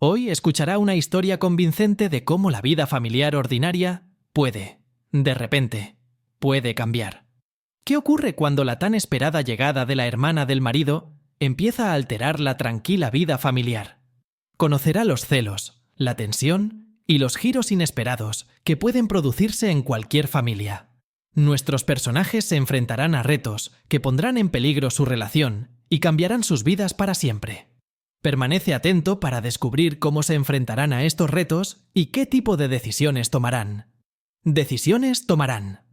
Hoy escuchará una historia convincente de cómo la vida familiar ordinaria puede, de repente, puede cambiar. ¿Qué ocurre cuando la tan esperada llegada de la hermana del marido empieza a alterar la tranquila vida familiar? Conocerá los celos, la tensión y los giros inesperados que pueden producirse en cualquier familia. Nuestros personajes se enfrentarán a retos que pondrán en peligro su relación y cambiarán sus vidas para siempre. Permanece atento para descubrir cómo se enfrentarán a estos retos y qué tipo de decisiones tomarán. Decisiones tomarán.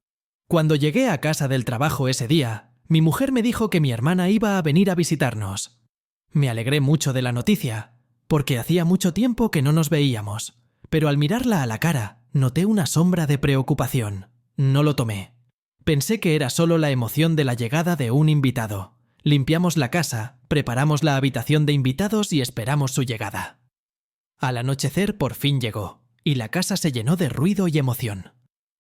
Cuando llegué a casa del trabajo ese día, mi mujer me dijo que mi hermana iba a venir a visitarnos. Me alegré mucho de la noticia, porque hacía mucho tiempo que no nos veíamos, pero al mirarla a la cara, noté una sombra de preocupación. No lo tomé. Pensé que era solo la emoción de la llegada de un invitado. Limpiamos la casa, preparamos la habitación de invitados y esperamos su llegada. Al anochecer por fin llegó, y la casa se llenó de ruido y emoción.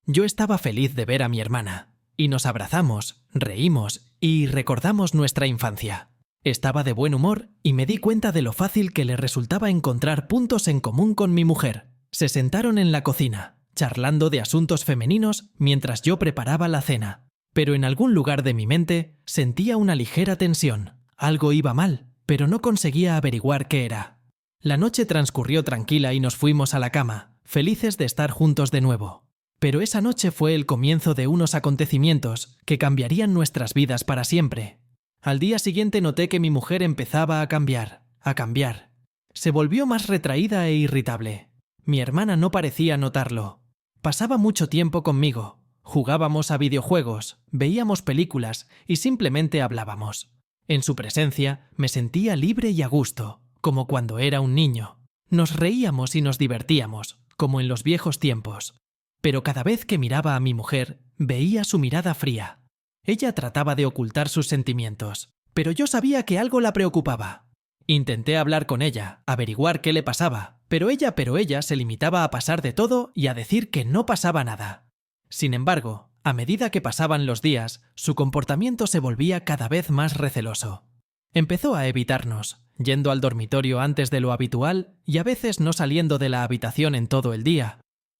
Yo estaba feliz de ver a mi hermana, y nos abrazamos, reímos y recordamos nuestra infancia. Estaba de buen humor y me di cuenta de lo fácil que le resultaba encontrar puntos en común con mi mujer. Se sentaron en la cocina, charlando de asuntos femeninos mientras yo preparaba la cena. Pero en algún lugar de mi mente sentía una ligera tensión. Algo iba mal, pero no conseguía averiguar qué era. La noche transcurrió tranquila y nos fuimos a la cama, felices de estar juntos de nuevo. Pero esa noche fue el comienzo de unos acontecimientos que cambiarían nuestras vidas para siempre. Al día siguiente noté que mi mujer empezaba a cambiar. Se volvió más retraída e irritable. Mi hermana no parecía notarlo. Pasaba mucho tiempo conmigo. Jugábamos a videojuegos, veíamos películas y simplemente hablábamos. En su presencia me sentía libre y a gusto, como cuando era un niño. Nos reíamos y nos divertíamos, como en los viejos tiempos. Pero cada vez que miraba a mi mujer, veía su mirada fría. Ella trataba de ocultar sus sentimientos, pero yo sabía que algo la preocupaba. Intenté hablar con ella, averiguar qué le pasaba, pero ella se limitaba a pasar de todo y a decir que no pasaba nada. Sin embargo, a medida que pasaban los días, su comportamiento se volvía cada vez más receloso. Empezó a evitarnos, yendo al dormitorio antes de lo habitual y a veces no saliendo de la habitación en todo el día.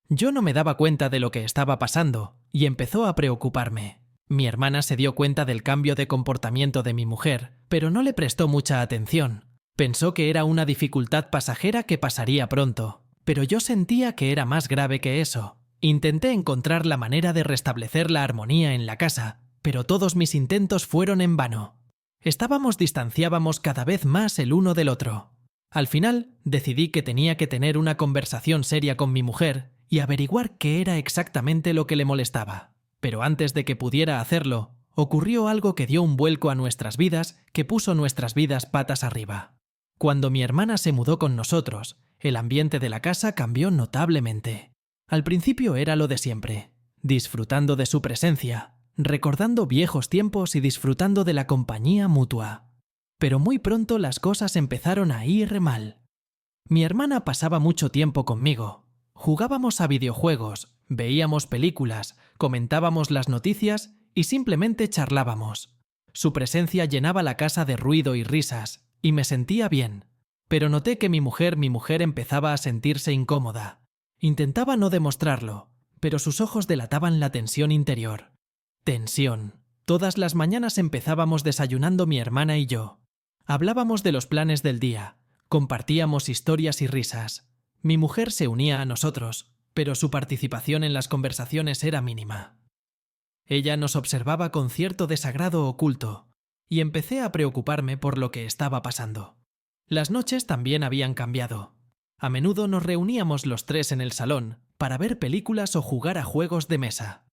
Yo no me daba cuenta de lo que estaba pasando y empezó a preocuparme. Mi hermana se dio cuenta del cambio de comportamiento de mi mujer, pero no le prestó mucha atención. Pensó que era una dificultad pasajera que pasaría pronto, pero yo sentía que era más grave que eso. Intenté encontrar la manera de restablecer la armonía en la casa, pero todos mis intentos fueron en vano. Distanciábamos cada vez más el uno del otro. Al final, decidí que tenía que tener una conversación seria con mi mujer y averiguar qué era exactamente lo que le molestaba. Pero antes de que pudiera hacerlo, ocurrió algo que dio un vuelco a nuestras vidas que puso nuestras vidas patas arriba. Cuando mi hermana se mudó con nosotros, el ambiente de la casa cambió notablemente. Al principio era lo de siempre, disfrutando de su presencia, recordando viejos tiempos y disfrutando de la compañía mutua. Pero muy pronto las cosas empezaron a ir mal. Mi hermana pasaba mucho tiempo conmigo. Jugábamos a videojuegos, veíamos películas, comentábamos las noticias y simplemente charlábamos. Su presencia llenaba la casa de ruido y risas, y me sentía bien. Pero noté que mi mujer empezaba a sentirse incómoda. Intentaba no demostrarlo, pero sus ojos delataban la tensión interior. Tensión. Todas las mañanas empezábamos desayunando mi hermana y yo. Hablábamos de los planes del día, compartíamos historias y risas. Mi mujer se unía a nosotros, pero su participación en las conversaciones era mínima. Ella nos observaba con cierto desagrado oculto, y empecé a preocuparme por lo que estaba pasando. Las noches también habían cambiado. A menudo nos reuníamos los tres en el salón para ver películas o jugar a juegos de mesa.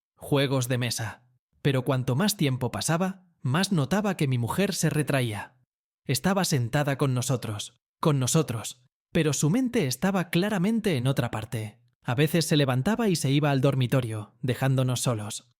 Pero cuanto más tiempo pasaba, más notaba que mi mujer se retraía. Estaba sentada con nosotros, pero su mente estaba claramente en otra parte. A veces se levantaba y se iba al dormitorio, dejándonos solos.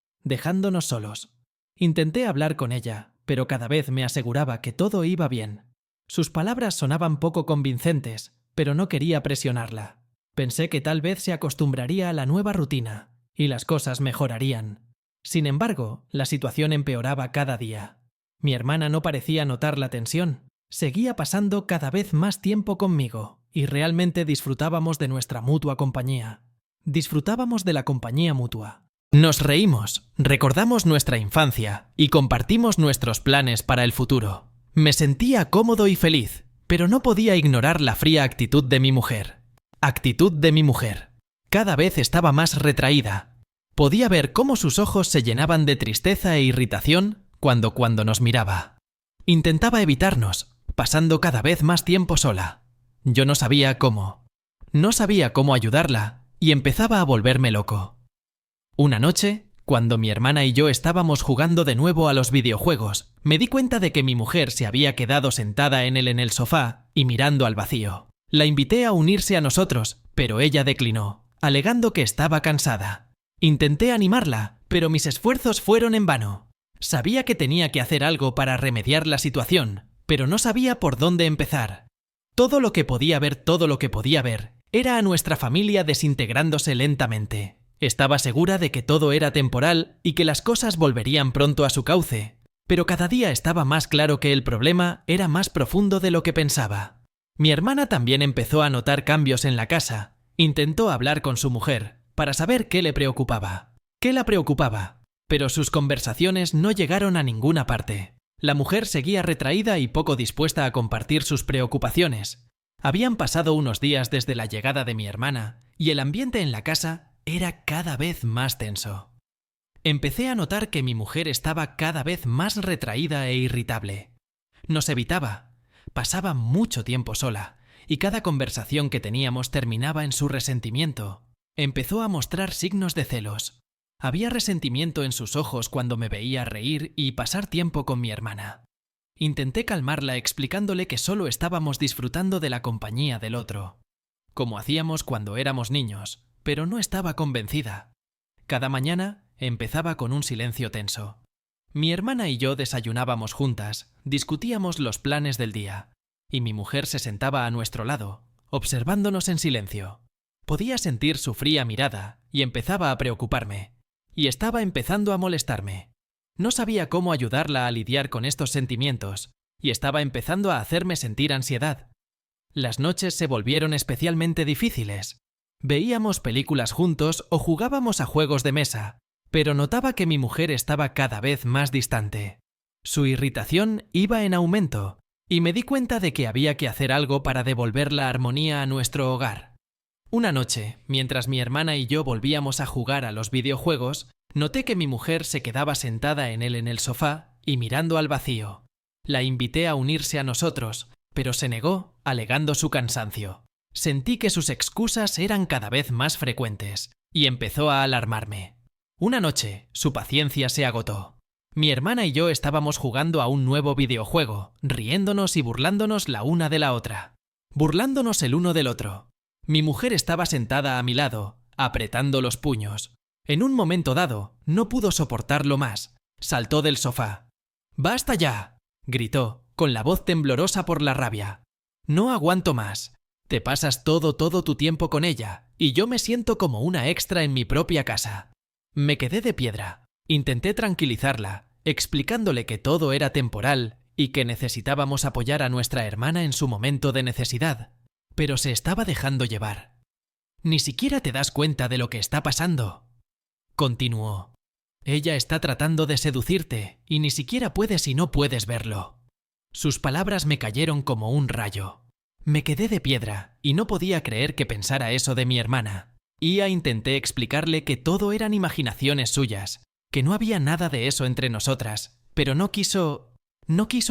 Intenté hablar con ella, pero cada vez me aseguraba que todo iba bien. Sus palabras sonaban poco convincentes, pero no quería presionarla. Pensé que tal vez se acostumbraría a la nueva rutina, y las cosas mejorarían. Sin embargo, la situación empeoraba cada día. Mi hermana no parecía notar la tensión. Seguía pasando cada vez más tiempo conmigo, y realmente disfrutábamos de nuestra mutua compañía. Disfrutábamos de la compañía mutua. Nos reímos, recordamos nuestra infancia y compartimos nuestros planes para el futuro. Me sentía cómodo y feliz, pero no podía ignorar la fría actitud de mi mujer. Actitud de mi mujer. Cada vez estaba más retraída. Podía ver cómo sus ojos se llenaban de tristeza e irritación cuando nos miraba. Intentaba evitarnos, pasando cada vez más tiempo sola. Yo no sabía cómo. No sabía cómo ayudarla y empezaba a volverme loco. Una noche, cuando mi hermana y yo estábamos jugando de nuevo a los videojuegos, me di cuenta de que mi mujer se había quedado sentada en el sofá y mirando al vacío. La invité a unirse a nosotros, pero ella declinó, alegando que estaba cansada. Intenté animarla, pero mis esfuerzos fueron en vano. Sabía que tenía que hacer algo para remediar la situación, pero no sabía por dónde empezar. Todo lo que podía ver era a nuestra familia desintegrándose lentamente. Estaba segura de que todo era temporal y que las cosas volverían pronto a su cauce, pero cada día estaba más claro que el problema era más profundo de lo que pensaba. Mi hermana también empezó a notar cambios en la casa. Intentó hablar con su mujer para saber qué le preocupaba. ¿Qué la preocupaba? Pero sus conversaciones no llegaron a ninguna parte. La mujer seguía retraída y poco dispuesta a compartir sus preocupaciones. Habían pasado unos días desde la llegada de mi hermana y el ambiente en la casa era cada vez más tenso. Empecé a notar que mi mujer estaba cada vez más retraída e irritable. Nos evitaba, pasaba mucho tiempo sola, y cada conversación que teníamos terminaba en su resentimiento. Empezó a mostrar signos de celos. Había resentimiento en sus ojos cuando me veía reír y pasar tiempo con mi hermana. Intenté calmarla explicándole que solo estábamos disfrutando de la compañía del otro, como hacíamos cuando éramos niños, pero no estaba convencida. Cada mañana empezaba con un silencio tenso. Mi hermana y yo desayunábamos juntas, discutíamos los planes del día, y mi mujer se sentaba a nuestro lado, observándonos en silencio. Podía sentir su fría mirada y empezaba a preocuparme, y estaba empezando a molestarme. No sabía cómo ayudarla a lidiar con estos sentimientos, y estaba empezando a hacerme sentir ansiedad. Las noches se volvieron especialmente difíciles. Veíamos películas juntos o jugábamos a juegos de mesa, pero notaba que mi mujer estaba cada vez más distante. Su irritación iba en aumento, y me di cuenta de que había que hacer algo para devolver la armonía a nuestro hogar. Una noche, mientras mi hermana y yo volvíamos a jugar a los videojuegos, noté que mi mujer se quedaba sentada en el sofá y mirando al vacío. La invité a unirse a nosotros, pero se negó, alegando su cansancio. Sentí que sus excusas eran cada vez más frecuentes, y empezó a alarmarme. Una noche, su paciencia se agotó. Mi hermana y yo estábamos jugando a un nuevo videojuego, riéndonos y burlándonos la una de la otra. Burlándonos el uno del otro. Mi mujer estaba sentada a mi lado, apretando los puños. En un momento dado, no pudo soportarlo más. Saltó del sofá. «¡Basta ya!», gritó, con la voz temblorosa por la rabia. «No aguanto más. Te pasas todo tu tiempo con ella, y yo me siento como una extra en mi propia casa». Me quedé de piedra. Intenté tranquilizarla, explicándole que todo era temporal y que necesitábamos apoyar a nuestra hermana en su momento de necesidad, pero se estaba dejando llevar. «Ni siquiera te das cuenta de lo que está pasando», continuó. «Ella está tratando de seducirte y ni siquiera puedes y no puedes verlo». Sus palabras me cayeron como un rayo. Me quedé de piedra y no podía creer que pensara eso de mi hermana. Intenté explicarle que todo eran imaginaciones suyas, que no había nada de eso entre nosotras, pero no quiso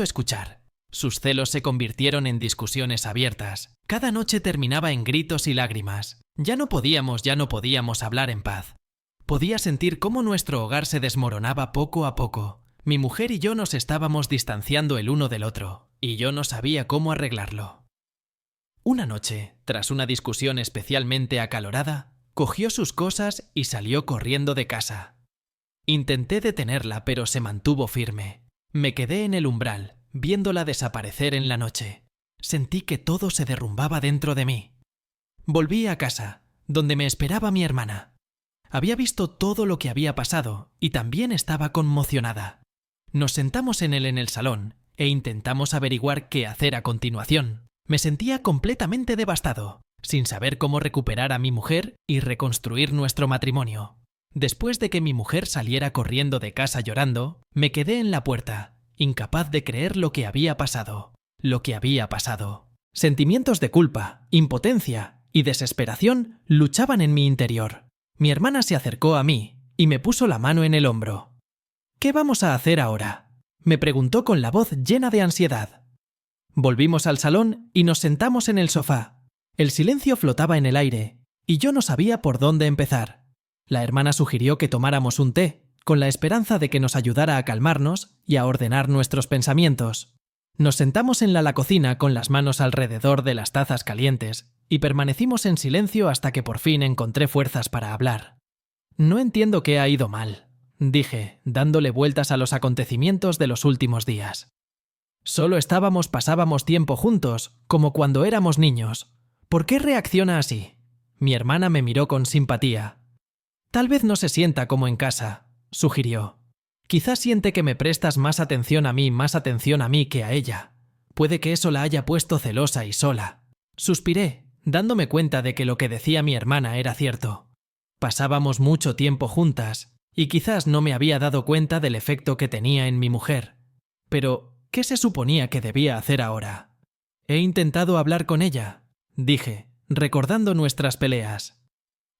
escuchar. Sus celos se convirtieron en discusiones abiertas. Cada noche terminaba en gritos y lágrimas. Ya no podíamos hablar en paz. Podía sentir cómo nuestro hogar se desmoronaba poco a poco. Mi mujer y yo nos estábamos distanciando el uno del otro, y yo no sabía cómo arreglarlo. Una noche, tras una discusión especialmente acalorada, cogió sus cosas y salió corriendo de casa. Intenté detenerla, pero se mantuvo firme. Me quedé en el umbral, viéndola desaparecer en la noche. Sentí que todo se derrumbaba dentro de mí. Volví a casa, donde me esperaba mi hermana. Había visto todo lo que había pasado y también estaba conmocionada. Nos sentamos en el salón e intentamos averiguar qué hacer a continuación. Me sentía completamente devastado, sin saber cómo recuperar a mi mujer y reconstruir nuestro matrimonio. Después de que mi mujer saliera corriendo de casa llorando, me quedé en la puerta, incapaz de creer lo que había pasado. Lo que había pasado. Sentimientos de culpa, impotencia y desesperación luchaban en mi interior. Mi hermana se acercó a mí y me puso la mano en el hombro. ¿Qué vamos a hacer ahora?, me preguntó con la voz llena de ansiedad. Volvimos al salón y nos sentamos en el sofá. El silencio flotaba en el aire y yo no sabía por dónde empezar. La hermana sugirió que tomáramos un té, con la esperanza de que nos ayudara a calmarnos y a ordenar nuestros pensamientos. Nos sentamos en la cocina con las manos alrededor de las tazas calientes y permanecimos en silencio hasta que por fin encontré fuerzas para hablar. No entiendo qué ha ido mal, dije, dándole vueltas a los acontecimientos de los últimos días. Solo pasábamos tiempo juntos, como cuando éramos niños. ¿Por qué reacciona así? Mi hermana me miró con simpatía. Tal vez no se sienta como en casa, sugirió. Quizás siente que me prestas más atención a mí que a ella. Puede que eso la haya puesto celosa y sola. Suspiré, dándome cuenta de que lo que decía mi hermana era cierto. Pasábamos mucho tiempo juntas, y quizás no me había dado cuenta del efecto que tenía en mi mujer. Pero, ¿qué se suponía que debía hacer ahora? He intentado hablar con ella, dije, recordando nuestras peleas.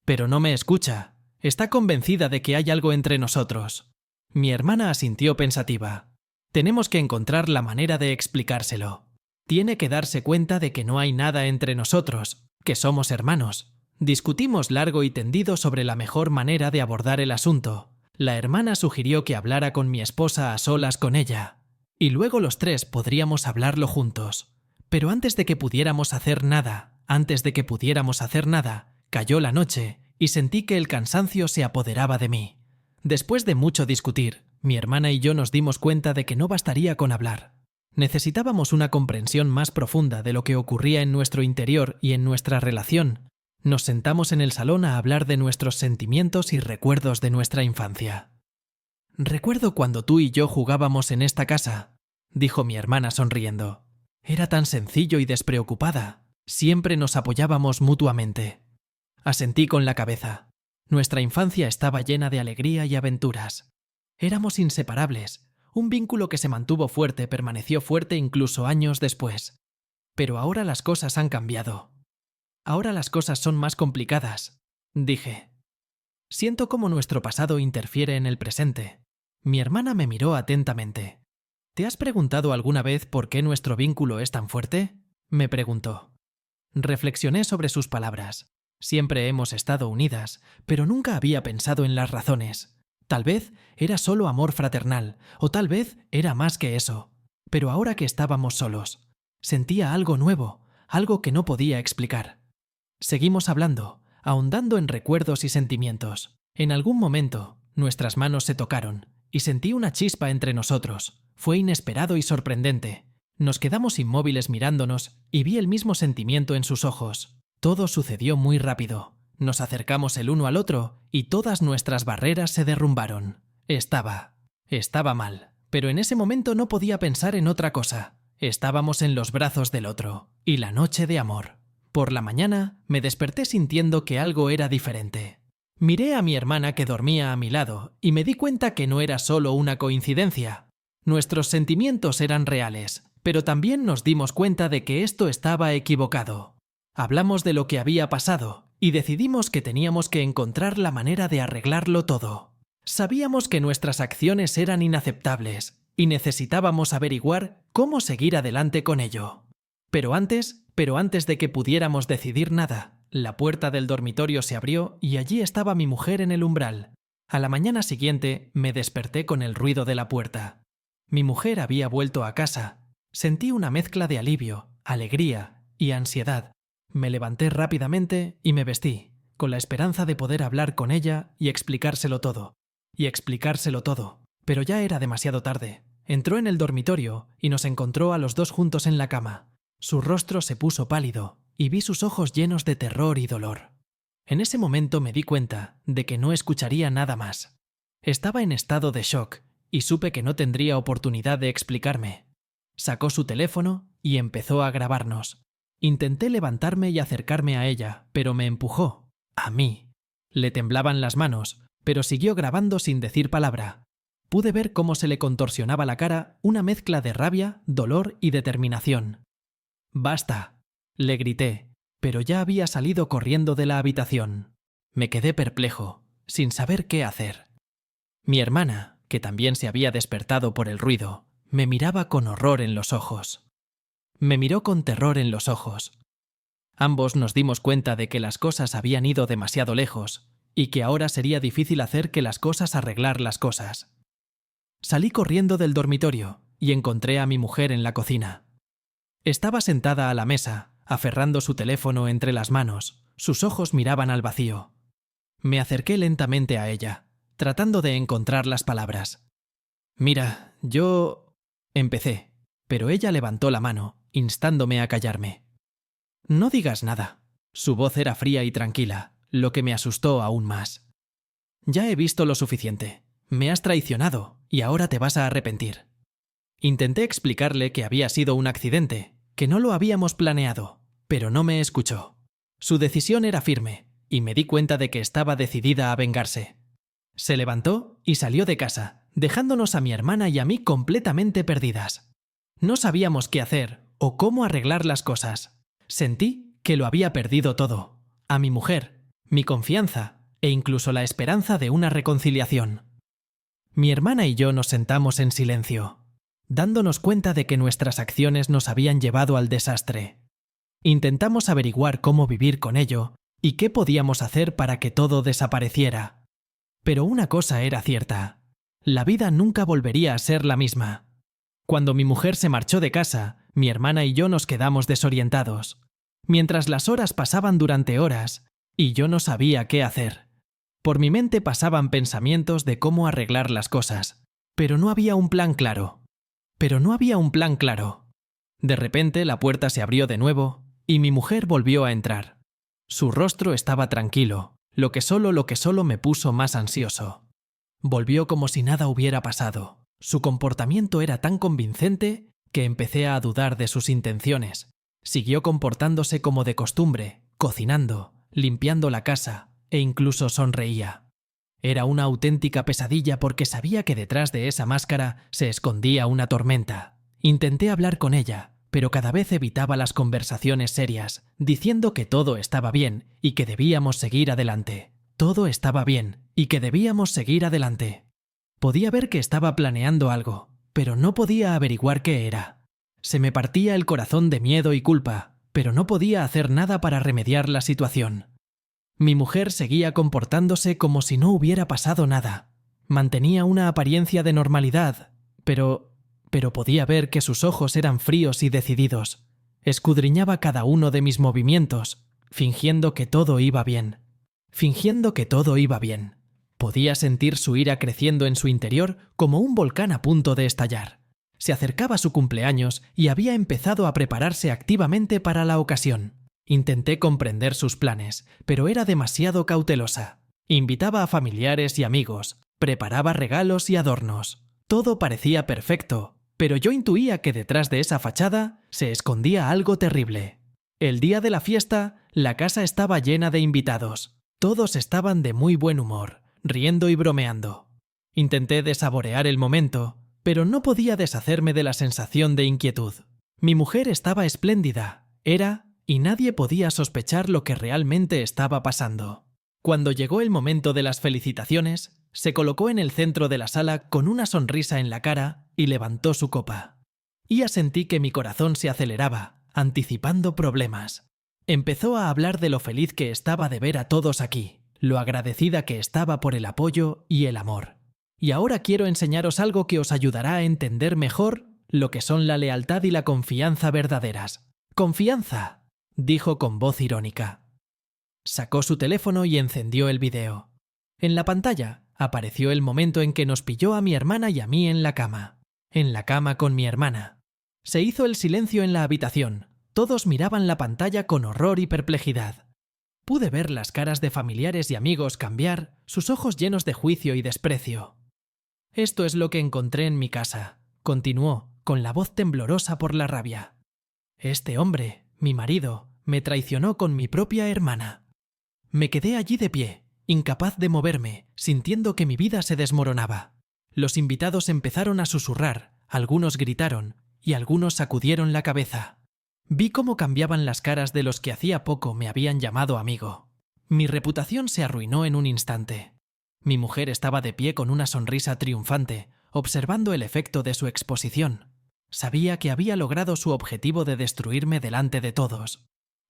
Pero no me escucha. Está convencida de que hay algo entre nosotros. Mi hermana asintió pensativa. Tenemos que encontrar la manera de explicárselo. Tiene que darse cuenta de que no hay nada entre nosotros, que somos hermanos. Discutimos largo y tendido sobre la mejor manera de abordar el asunto. La hermana sugirió que hablara con mi esposa a solas con ella. Y luego los tres podríamos hablarlo juntos. Pero antes de que pudiéramos hacer nada, cayó la noche y sentí que el cansancio se apoderaba de mí. Después de mucho discutir, mi hermana y yo nos dimos cuenta de que no bastaría con hablar. Necesitábamos una comprensión más profunda de lo que ocurría en nuestro interior y en nuestra relación. Nos sentamos en el salón a hablar de nuestros sentimientos y recuerdos de nuestra infancia. «Recuerdo cuando tú y yo jugábamos en esta casa», dijo mi hermana sonriendo. «Era tan sencillo y despreocupada. Siempre nos apoyábamos mutuamente». Asentí con la cabeza. Nuestra infancia estaba llena de alegría y aventuras. Éramos inseparables. Un vínculo que se mantuvo fuerte permaneció fuerte incluso años después. Pero ahora las cosas han cambiado. Ahora las cosas son más complicadas, dije. Siento cómo nuestro pasado interfiere en el presente. Mi hermana me miró atentamente. ¿Te has preguntado alguna vez por qué nuestro vínculo es tan fuerte?, me preguntó. Reflexioné sobre sus palabras. Siempre hemos estado unidas, pero nunca había pensado en las razones. Tal vez era solo amor fraternal, o tal vez era más que eso. Pero ahora que estábamos solos, sentía algo nuevo, algo que no podía explicar. Seguimos hablando, ahondando en recuerdos y sentimientos. En algún momento, nuestras manos se tocaron, y sentí una chispa entre nosotros. Fue inesperado y sorprendente. Nos quedamos inmóviles mirándonos, y vi el mismo sentimiento en sus ojos. Todo sucedió muy rápido. Nos acercamos el uno al otro y todas nuestras barreras se derrumbaron. Estaba mal, pero en ese momento no podía pensar en otra cosa. Estábamos en los brazos del otro, y la noche de amor. Por la mañana me desperté sintiendo que algo era diferente. Miré a mi hermana que dormía a mi lado y me di cuenta que no era solo una coincidencia. Nuestros sentimientos eran reales, pero también nos dimos cuenta de que esto estaba equivocado. Hablamos de lo que había pasado y decidimos que teníamos que encontrar la manera de arreglarlo todo. Sabíamos que nuestras acciones eran inaceptables y necesitábamos averiguar cómo seguir adelante con ello. Pero antes de que pudiéramos decidir nada, la puerta del dormitorio se abrió y allí estaba mi mujer en el umbral. A la mañana siguiente me desperté con el ruido de la puerta. Mi mujer había vuelto a casa. Sentí una mezcla de alivio, alegría y ansiedad. Me levanté rápidamente y me vestí, con la esperanza de poder hablar con ella y explicárselo todo. Pero ya era demasiado tarde. Entró en el dormitorio y nos encontró a los dos juntos en la cama. Su rostro se puso pálido y vi sus ojos llenos de terror y dolor. En ese momento me di cuenta de que no escucharía nada más. Estaba en estado de shock y supe que no tendría oportunidad de explicarme. Sacó su teléfono y empezó a grabarnos. Intenté levantarme y acercarme a ella, pero me empujó. A mí. Le temblaban las manos, pero siguió grabando sin decir palabra. Pude ver cómo se le contorsionaba la cara, una mezcla de rabia, dolor y determinación. «Basta», le grité, pero ya había salido corriendo de la habitación. Me quedé perplejo, sin saber qué hacer. Mi hermana, que también se había despertado por el ruido, me miraba con horror en los ojos. Me miró con terror en los ojos. Ambos nos dimos cuenta de que las cosas habían ido demasiado lejos y que ahora sería difícil hacer que las cosas arreglar las cosas. Salí corriendo del dormitorio y encontré a mi mujer en la cocina. Estaba sentada a la mesa, aferrando su teléfono entre las manos. Sus ojos miraban al vacío. Me acerqué lentamente a ella, tratando de encontrar las palabras. «Mira, yo...» empecé, pero ella levantó la mano, instándome a callarme. «No digas nada». Su voz era fría y tranquila, lo que me asustó aún más. «Ya he visto lo suficiente. Me has traicionado y ahora te vas a arrepentir». Intenté explicarle que había sido un accidente, que no lo habíamos planeado, pero no me escuchó. Su decisión era firme, y me di cuenta de que estaba decidida a vengarse. Se levantó y salió de casa, dejándonos a mi hermana y a mí completamente perdidas. No sabíamos qué hacer o cómo arreglar las cosas. Sentí que lo había perdido todo, a mi mujer, mi confianza e incluso la esperanza de una reconciliación. Mi hermana y yo nos sentamos en silencio, dándonos cuenta de que nuestras acciones nos habían llevado al desastre. Intentamos averiguar cómo vivir con ello y qué podíamos hacer para que todo desapareciera. Pero una cosa era cierta: la vida nunca volvería a ser la misma. Cuando mi mujer se marchó de casa, mi hermana y yo nos quedamos desorientados, mientras las horas pasaban durante horas y yo no sabía qué hacer. Por mi mente pasaban pensamientos de cómo arreglar las cosas, pero no había un plan claro. De repente la puerta se abrió de nuevo y mi mujer volvió a entrar. Su rostro estaba tranquilo, lo que solo me puso más ansioso. Volvió como si nada hubiera pasado. Su comportamiento era tan convincente que empecé a dudar de sus intenciones. Siguió comportándose como de costumbre, cocinando, limpiando la casa e incluso sonreía. Era una auténtica pesadilla porque sabía que detrás de esa máscara se escondía una tormenta. Intenté hablar con ella, pero cada vez evitaba las conversaciones serias, diciendo que todo estaba bien y que debíamos seguir adelante. Todo estaba bien y que debíamos seguir adelante. Podía ver que estaba planeando algo, pero no podía averiguar qué era. Se me partía el corazón de miedo y culpa, pero no podía hacer nada para remediar la situación. Mi mujer seguía comportándose como si no hubiera pasado nada. Mantenía una apariencia de normalidad, pero podía ver que sus ojos eran fríos y decididos. Escudriñaba cada uno de mis movimientos, fingiendo que todo iba bien. Podía sentir su ira creciendo en su interior como un volcán a punto de estallar. Se acercaba su cumpleaños y había empezado a prepararse activamente para la ocasión. Intenté comprender sus planes, pero era demasiado cautelosa. Invitaba a familiares y amigos, preparaba regalos y adornos. Todo parecía perfecto, pero yo intuía que detrás de esa fachada se escondía algo terrible. El día de la fiesta, la casa estaba llena de invitados. Todos estaban de muy buen humor, riendo y bromeando. Intenté desaborear el momento, pero no podía deshacerme de la sensación de inquietud. Mi mujer estaba espléndida, y nadie podía sospechar lo que realmente estaba pasando. Cuando llegó el momento de las felicitaciones, se colocó en el centro de la sala con una sonrisa en la cara y levantó su copa. Ya sentí que mi corazón se aceleraba, anticipando problemas. Empezó a hablar de lo feliz que estaba de ver a todos aquí, lo agradecida que estaba por el apoyo y el amor. Y ahora quiero enseñaros algo que os ayudará a entender mejor lo que son la lealtad y la confianza verdaderas. ¡Confianza!, dijo con voz irónica. Sacó su teléfono y encendió el video. En la pantalla apareció el momento en que nos pilló a mi hermana y a mí en la cama con mi hermana. Se hizo el silencio en la habitación. Todos miraban la pantalla con horror y perplejidad. Pude ver las caras de familiares y amigos cambiar, sus ojos llenos de juicio y desprecio. «Esto es lo que encontré en mi casa», continuó, con la voz temblorosa por la rabia. «Este hombre mi marido, me traicionó con mi propia hermana. Me quedé allí de pie, incapaz de moverme, sintiendo que mi vida se desmoronaba. Los invitados empezaron a susurrar, algunos gritaron y algunos sacudieron la cabeza. Vi cómo cambiaban las caras de los que hacía poco me habían llamado amigo. Mi reputación se arruinó en un instante. Mi mujer estaba de pie con una sonrisa triunfante, observando el efecto de su exposición. Sabía que había logrado su objetivo de destruirme delante de todos.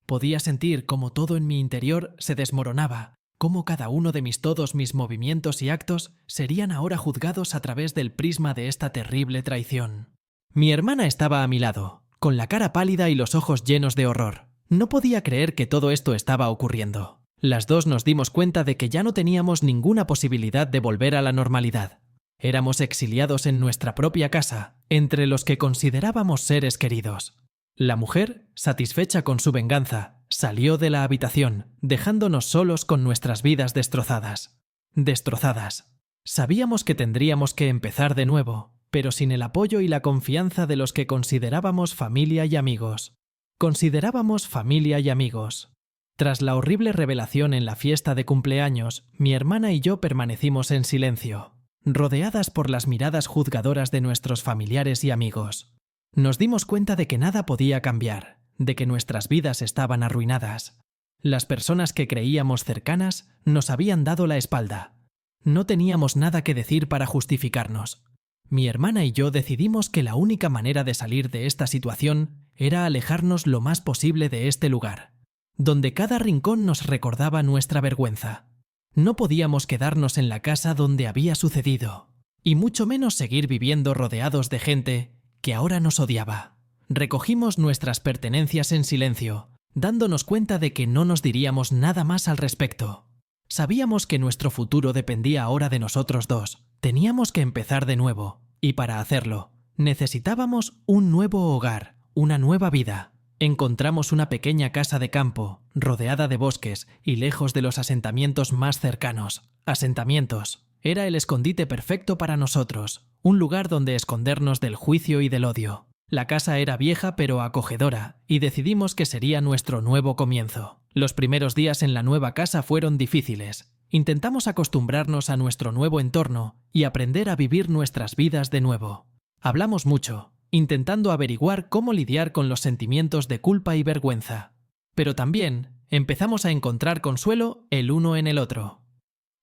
Podía sentir cómo todo en mi interior se desmoronaba, cómo cada uno de todos mis movimientos y actos serían ahora juzgados a través del prisma de esta terrible traición. Mi hermana estaba a mi lado, con la cara pálida y los ojos llenos de horror. No podía creer que todo esto estaba ocurriendo. Las dos nos dimos cuenta de que ya no teníamos ninguna posibilidad de volver a la normalidad. Éramos exiliados en nuestra propia casa, entre los que considerábamos seres queridos. La mujer, satisfecha con su venganza, salió de la habitación, dejándonos solos con nuestras vidas destrozadas. Destrozadas. Sabíamos que tendríamos que empezar de nuevo, pero sin el apoyo y la confianza de los que considerábamos familia y amigos. Considerábamos familia y amigos. Tras la horrible revelación en la fiesta de cumpleaños, mi hermana y yo permanecimos en silencio, rodeadas por las miradas juzgadoras de nuestros familiares y amigos. Nos dimos cuenta de que nada podía cambiar, de que nuestras vidas estaban arruinadas. Las personas que creíamos cercanas nos habían dado la espalda. No teníamos nada que decir para justificarnos. Mi hermana y yo decidimos que la única manera de salir de esta situación era alejarnos lo más posible de este lugar, donde cada rincón nos recordaba nuestra vergüenza. No podíamos quedarnos en la casa donde había sucedido, y mucho menos seguir viviendo rodeados de gente que ahora nos odiaba. Recogimos nuestras pertenencias en silencio, dándonos cuenta de que no nos diríamos nada más al respecto. Sabíamos que nuestro futuro dependía ahora de nosotros dos. Teníamos que empezar de nuevo, y para hacerlo, necesitábamos un nuevo hogar, una nueva vida. Encontramos una pequeña casa de campo, rodeada de bosques y lejos de los asentamientos más cercanos. Asentamientos. Era el escondite perfecto para nosotros, un lugar donde escondernos del juicio y del odio. La casa era vieja pero acogedora, y decidimos que sería nuestro nuevo comienzo. Los primeros días en la nueva casa fueron difíciles. Intentamos acostumbrarnos a nuestro nuevo entorno y aprender a vivir nuestras vidas de nuevo. Hablamos mucho, intentando averiguar cómo lidiar con los sentimientos de culpa y vergüenza. Pero también empezamos a encontrar consuelo el uno en el otro.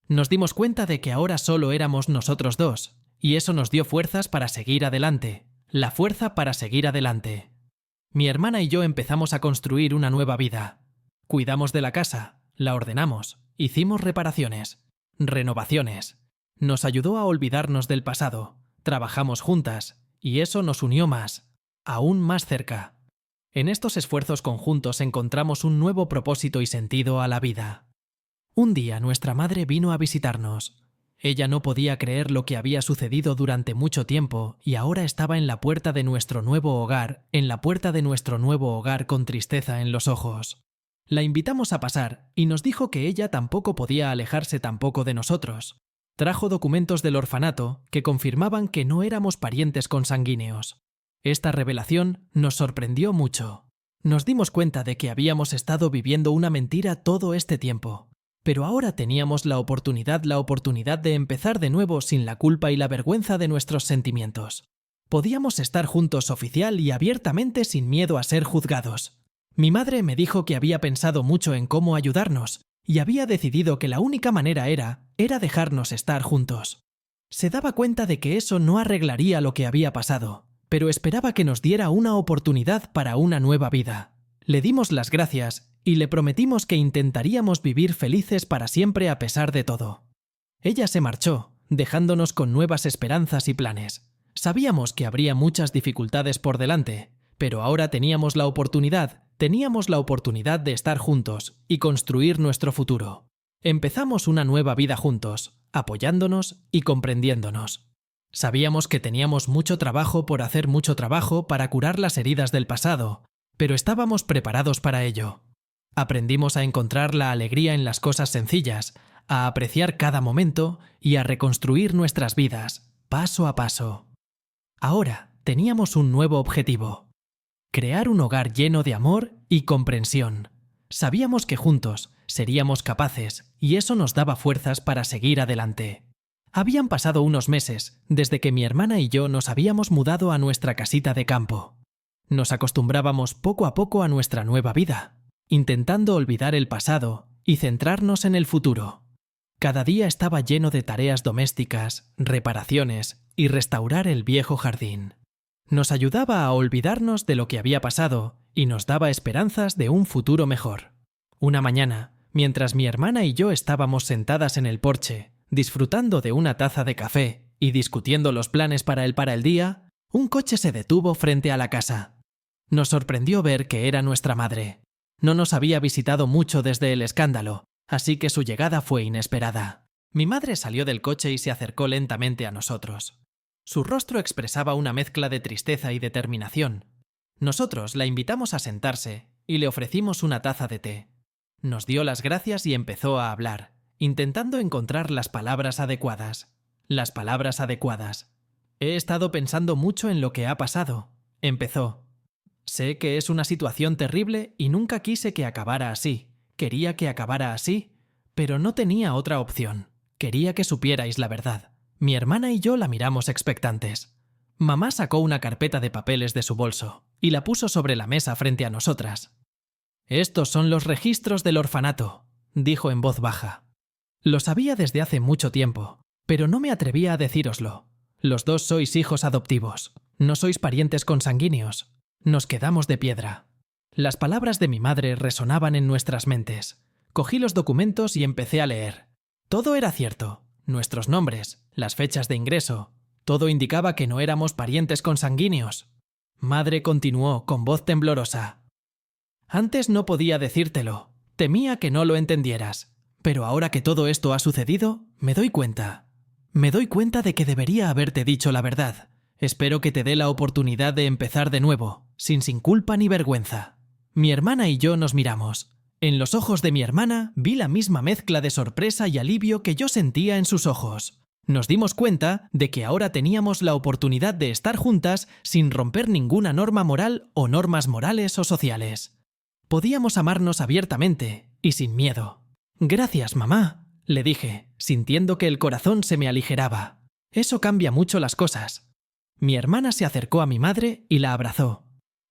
Nos dimos cuenta de que ahora solo éramos nosotros dos, y eso nos dio fuerzas para seguir adelante. La fuerza para seguir adelante. Mi hermana y yo empezamos a construir una nueva vida. Cuidamos de la casa, la ordenamos, hicimos reparaciones, renovaciones. Nos ayudó a olvidarnos del pasado, trabajamos juntas, y eso nos unió más, aún más cerca. En estos esfuerzos conjuntos encontramos un nuevo propósito y sentido a la vida. Un día nuestra madre vino a visitarnos. Ella no podía creer lo que había sucedido durante mucho tiempo y ahora estaba en la puerta de nuestro nuevo hogar, con tristeza en los ojos. La invitamos a pasar y nos dijo que ella tampoco podía alejarse tampoco de nosotros. Trajo documentos del orfanato que confirmaban que no éramos parientes consanguíneos. Esta revelación nos sorprendió mucho. Nos dimos cuenta de que habíamos estado viviendo una mentira todo este tiempo. Pero ahora teníamos la oportunidad de empezar de nuevo sin la culpa y la vergüenza de nuestros sentimientos. Podíamos estar juntos oficial y abiertamente sin miedo a ser juzgados. Mi madre me dijo que había pensado mucho en cómo ayudarnos y había decidido que la única manera era dejarnos estar juntos. Se daba cuenta de que eso no arreglaría lo que había pasado, pero esperaba que nos diera una oportunidad para una nueva vida. Le dimos las gracias y le prometimos que intentaríamos vivir felices para siempre a pesar de todo. Ella se marchó, dejándonos con nuevas esperanzas y planes. Sabíamos que habría muchas dificultades por delante, pero ahora teníamos la oportunidad de estar juntos y construir nuestro futuro. Empezamos una nueva vida juntos, apoyándonos y comprendiéndonos. Sabíamos que teníamos mucho trabajo para curar las heridas del pasado, pero estábamos preparados para ello. Aprendimos a encontrar la alegría en las cosas sencillas, a apreciar cada momento y a reconstruir nuestras vidas, paso a paso. Ahora teníamos un nuevo objetivo: crear un hogar lleno de amor y comprensión. Sabíamos que juntos seríamos capaces y eso nos daba fuerzas para seguir adelante. Habían pasado unos meses desde que mi hermana y yo nos habíamos mudado a nuestra casita de campo. Nos acostumbrábamos poco a poco a nuestra nueva vida, intentando olvidar el pasado y centrarnos en el futuro. Cada día estaba lleno de tareas domésticas, reparaciones y restaurar el viejo jardín. Nos ayudaba a olvidarnos de lo que había pasado y nos daba esperanzas de un futuro mejor. Una mañana, mientras mi hermana y yo estábamos sentadas en el porche, disfrutando de una taza de café y discutiendo los planes para el día, un coche se detuvo frente a la casa. Nos sorprendió ver que era nuestra madre. No nos había visitado mucho desde el escándalo, así que su llegada fue inesperada. Mi madre salió del coche y se acercó lentamente a nosotros. Su rostro expresaba una mezcla de tristeza y determinación. Nosotros la invitamos a sentarse y le ofrecimos una taza de té. Nos dio las gracias y empezó a hablar, intentando encontrar las palabras adecuadas. Las palabras adecuadas. He estado pensando mucho en lo que ha pasado. Empezó. Sé que es una situación terrible y nunca quise que acabara así. Quería que acabara así, pero no tenía otra opción. Quería que supierais la verdad. Mi hermana y yo la miramos expectantes. Mamá sacó una carpeta de papeles de su bolso y la puso sobre la mesa frente a nosotras. «Estos son los registros del orfanato», dijo en voz baja. Lo sabía desde hace mucho tiempo, pero no me atrevía a decíroslo. Los dos sois hijos adoptivos, no sois parientes consanguíneos. Nos quedamos de piedra. Las palabras de mi madre resonaban en nuestras mentes. Cogí los documentos y empecé a leer. Todo era cierto. Nuestros nombres, las fechas de ingreso, todo indicaba que no éramos parientes consanguíneos. Madre continuó con voz temblorosa. Antes no podía decírtelo, temía que no lo entendieras, pero ahora que todo esto ha sucedido, me doy cuenta de que debería haberte dicho la verdad. Espero que te dé la oportunidad de empezar de nuevo, sin culpa ni vergüenza. Mi hermana y yo nos miramos. En los ojos de mi hermana vi la misma mezcla de sorpresa y alivio que yo sentía en sus ojos. Nos dimos cuenta de que ahora teníamos la oportunidad de estar juntas sin romper ninguna norma moral o normas morales o sociales. Podíamos amarnos abiertamente y sin miedo. «Gracias, mamá», le dije, sintiendo que el corazón se me aligeraba. Eso cambia mucho las cosas. Mi hermana se acercó a mi madre y la abrazó.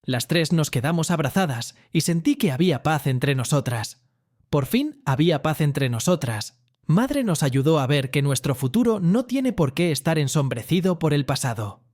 Las tres nos quedamos abrazadas y sentí que había paz entre nosotras. Por fin había paz entre nosotras. Madre nos ayudó a ver que nuestro futuro no tiene por qué estar ensombrecido por el pasado.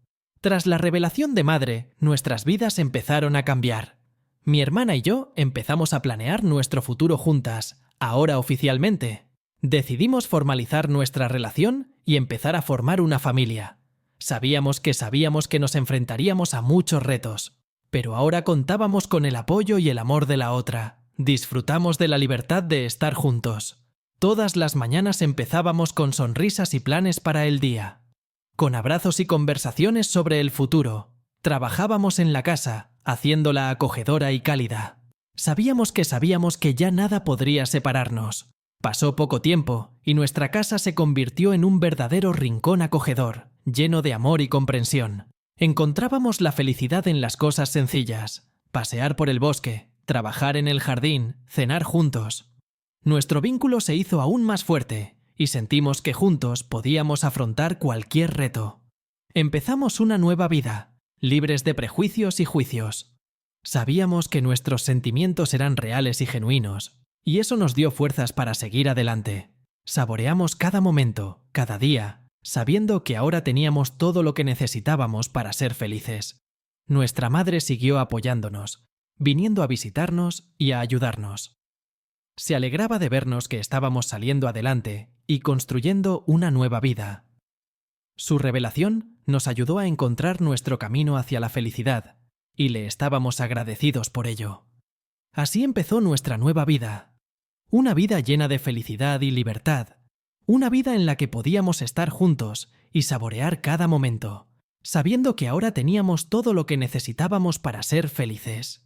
Tras la revelación de madre, nuestras vidas empezaron a cambiar. Mi hermana y yo empezamos a planear nuestro futuro juntas, ahora oficialmente. Decidimos formalizar nuestra relación y empezar a formar una familia. Sabíamos que nos enfrentaríamos a muchos retos, pero ahora contábamos con el apoyo y el amor de la otra. Disfrutamos de la libertad de estar juntos. Todas las mañanas empezábamos con sonrisas y planes para el día. Con abrazos y conversaciones sobre el futuro. Trabajábamos en la casa, haciéndola acogedora y cálida. Sabíamos que ya nada podría separarnos. Pasó poco tiempo y nuestra casa se convirtió en un verdadero rincón acogedor, lleno de amor y comprensión. Encontrábamos la felicidad en las cosas sencillas: pasear por el bosque, trabajar en el jardín, cenar juntos. Nuestro vínculo se hizo aún más fuerte y sentimos que juntos podíamos afrontar cualquier reto. Empezamos una nueva vida, libres de prejuicios y juicios. Sabíamos que nuestros sentimientos eran reales y genuinos, y eso nos dio fuerzas para seguir adelante. Saboreamos cada momento, cada día, sabiendo que ahora teníamos todo lo que necesitábamos para ser felices. Nuestra madre siguió apoyándonos, viniendo a visitarnos y a ayudarnos. Se alegraba de vernos que estábamos saliendo adelante y construyendo una nueva vida. Su revelación nos ayudó a encontrar nuestro camino hacia la felicidad, y le estábamos agradecidos por ello. Así empezó nuestra nueva vida. Una vida llena de felicidad y libertad. Una vida en la que podíamos estar juntos y saborear cada momento, sabiendo que ahora teníamos todo lo que necesitábamos para ser felices.